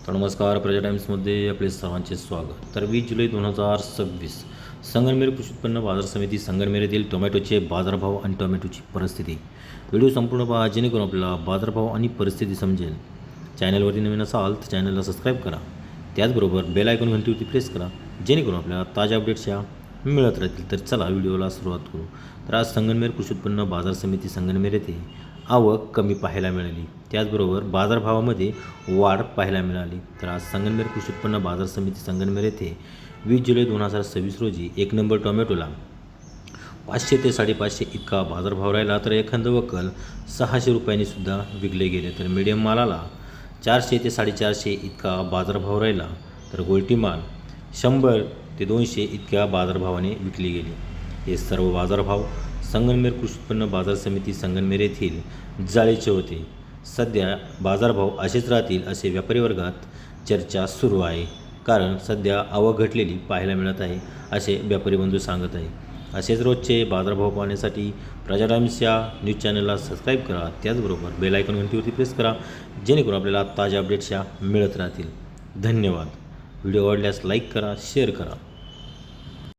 तर नमस्कार, प्रजा टाइम्समध्ये आपले सर्वांचे स्वागत. तर 20 जुलै 2026 संगमनेर कृषी उत्पन्न बाजार समिती संगमनेर येथील टोमॅटोचे बाजारभाव आणि टोमॅटोची परिस्थिती. व्हिडिओ संपूर्ण पहा जेणेकरून आपल्याला बाजारभाव आणि परिस्थिती समजेल. चॅनलवरती नवीन असाल तर चॅनलला सबस्क्राईब करा. त्याचबरोबर बेल आयकॉन घंटीवरती प्रेस करा जेणेकरून आपल्याला ताज्या अपडेट्सच्या मिळत राहतील. तर चला व्हिडिओला सुरुवात करू. तर आज संगमनेर कृषी उत्पन्न बाजार समिती संगमनेर येथे आवक कमी पाहायला मिळाली. त्याचबरोबर बाजारभावामध्ये वाढ पाहायला मिळाली. तर आज संगमनेर कृषी उत्पन्न बाजार समिती संगमनेर येथे 20 जुलै 2026 रोजी 1 नंबर टोमॅटोला 500 ते 550 इतका बाजारभाव राहिला. तर एखादं वक्कल 600 रुपयांनी सुद्धा विकले गेले. तर मीडियम मालाला 400 ते 450 इतका बाजारभाव राहिला. तर गोल्टी माल 100 ते 200 इतक्या बाजारभावाने विकली गेली. हे सर्व बाजारभाव संगमनेर कृषी उत्पन्न बाजार समिती संगमनेर येथील जाळीचे होते. सध्या बाजारभाव असेच राहतील असे व्यापारी वर्गात चर्चा सुरू आहे. कारण सध्या आवक घटलेली पाहायला मिळत आहे असे व्यापारी बंधू सांगत आहे. असेच रोजचे बाजारभाव पाहण्यासाठी प्रजा टाइम्स या न्यूज चॅनलला सबस्क्राईब करा. त्याचबरोबर बेल आयकॉन घंटीवरती प्रेस करा जेणेकरून आपल्याला ताज्या अपडेट्सच्या मिळत राहतील. धन्यवाद. व्हिडिओ आवडल्यास लाईक करा, शेअर करा.